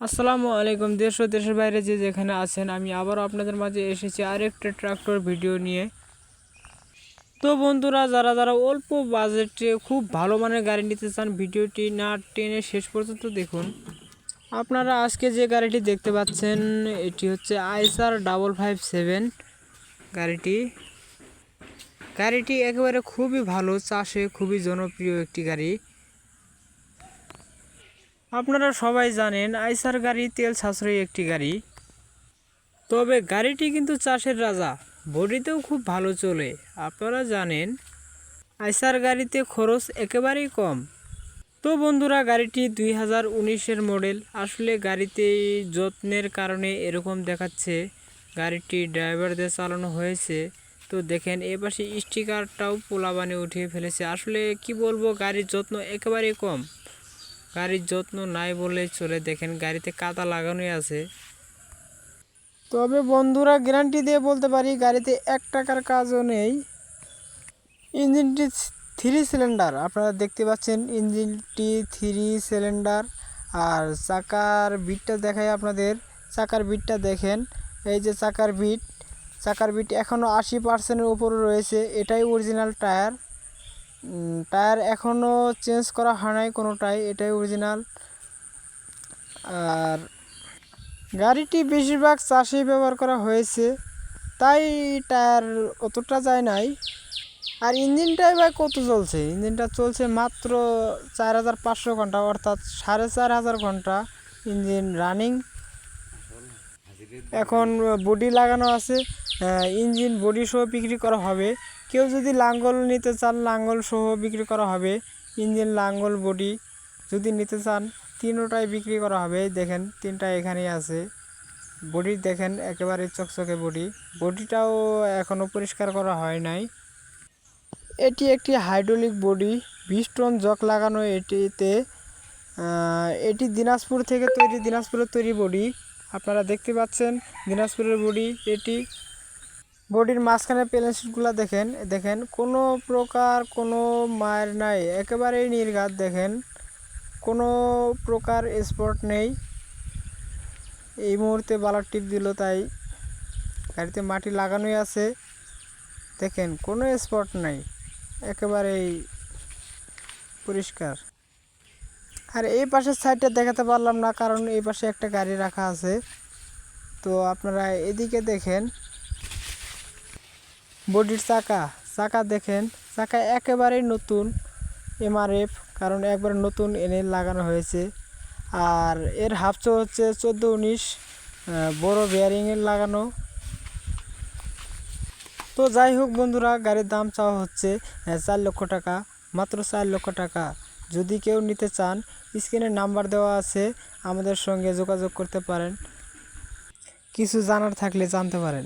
আসসালামু আলাইকুম। দেশ ও দেশের বাইরে যে যেখানে আছেন, আমি আবারও আপনাদের মাঝে এসেছি আরেকটা ট্রাক্টর ভিডিও নিয়ে। তো বন্ধুরা, যারা যারা অল্প বাজেটে খুব ভালো মানের গাড়ি নিতে চান, ভিডিওটি না টেনে শেষ পর্যন্ত দেখুন। আপনারা আজকে যে গাড়িটি দেখতে পাচ্ছেন, এটি হচ্ছে আইসার 557 গাড়িটি একেবারে খুবই ভালো, চাষে খুবই জনপ্রিয় একটি গাড়ি। আপনারা সবাই জানেন আইসার গাড়ি তেল সাশ্রয়ী একটি গাড়ি, তবে গাড়িটি কিন্তু চাষের রাজা, বডিতেও খুব ভালো চলে। আপনারা জানেন আইসার গাড়িতে খরচ একেবারেই কম। তো বন্ধুরা, গাড়িটি 2019-এর মডেল। আসলে গাড়িতে যত্নের কারণে এরকম দেখাচ্ছে। গাড়িটি ড্রাইভারদের চালানো হয়েছে। তো দেখেন এপাশে স্টিকারটাও পোলাবানে উঠিয়ে ফেলেছে। আসলে কি বলবো, গাড়ির যত্ন একেবারেই কম। গাড়ির যত্ন নাই বললেই চলে। দেখেন গাড়িতে কাদা লাগানোই আছে। তবে বন্ধুরা, গ্যারান্টি দিয়ে বলতে পারি গাড়িতে 1 টাকার কাজও নেই। ইঞ্জিনটি 3 সিলিন্ডার, আপনারা দেখতে পাচ্ছেন ইঞ্জিনটি 3 সিলিন্ডার। আর চাকার বিটটা দেখাই আপনাদের। চাকার বিটটা দেখেন, এই যে চাকার বিট এখনও 80%-এর উপরে রয়েছে। এটাই অরিজিনাল টায়ার। টায়ার এখনও চেঞ্জ করা হয় নাই কোনোটাই, এটাই অরিজিনাল। আর গাড়িটি বেশিরভাগ চাষে ব্যবহার করা হয়েছে, তাই টায়ার অতটা যায় নাই। আর ইঞ্জিনটাই বা কত চলছে, ইঞ্জিনটা চলছে মাত্র 4500 ঘন্টা, অর্থাৎ 4500 ঘন্টা ইঞ্জিন রানিং। এখন বডি লাগানো আছে, ইঞ্জিন বডি সহ বিক্রি করা হবে। কেউ যদি লাঙ্গল নিতে চান, লাঙ্গল সহ বিক্রি করা হবে। ইঞ্জিন, লাঙ্গল, বডি যদি নিতে চান, তিনোটাই বিক্রি করা হবে। দেখেন তিনটা এখানেই আছে। বডি দেখেন একেবারে চকচকে বডিটাও এখনও পরিষ্কার করা হয় নাই। এটি একটি হাইড্রোলিক বডি, 20 টন জক লাগানো এটিতে। এটি দিনাজপুরের তৈরি বডি। আপনারা দেখতে পাচ্ছেন দিনাজপুরের বডি এটি। বডির মাঝখানে প্লেন শিটগুলো দেখেন কোনো প্রকার কোনো মায়ের নাই, একেবারেই নির্ঘাত। দেখেন কোনো প্রকার স্পট নেই। এই মুহূর্তে বালার টিপ দিল, তাই গাড়িতে মাটি লাগানোই আছে। দেখেন কোনো স্পট নাই, একেবারেই পরিষ্কার। আর এই পাশের সাইডটা দেখাতে পারলাম না, কারণ এই পাশে একটা গাড়ি রাখা আছে। তো আপনারা এদিকে দেখেন বডির চাকা দেখেন, চাকা একেবারেই নতুন এমআরএফ, কারণ একবার নতুন এনে লাগানো হয়েছে। আর এর হাফচো হচ্ছে 14-19 বড় বেয়ারিংয়ের লাগানো। তো যাই হোক বন্ধুরা, গাড়ির দাম চাওয়া হচ্ছে 4 লক্ষ টাকা, মাত্র 4 লক্ষ টাকা। যদি কেউ নিতে চান, স্ক্রিনে নাম্বার দেওয়া আছে, আমাদের সঙ্গে যোগাযোগ করতে পারেন। কিছু জানার থাকলে জানতে পারেন।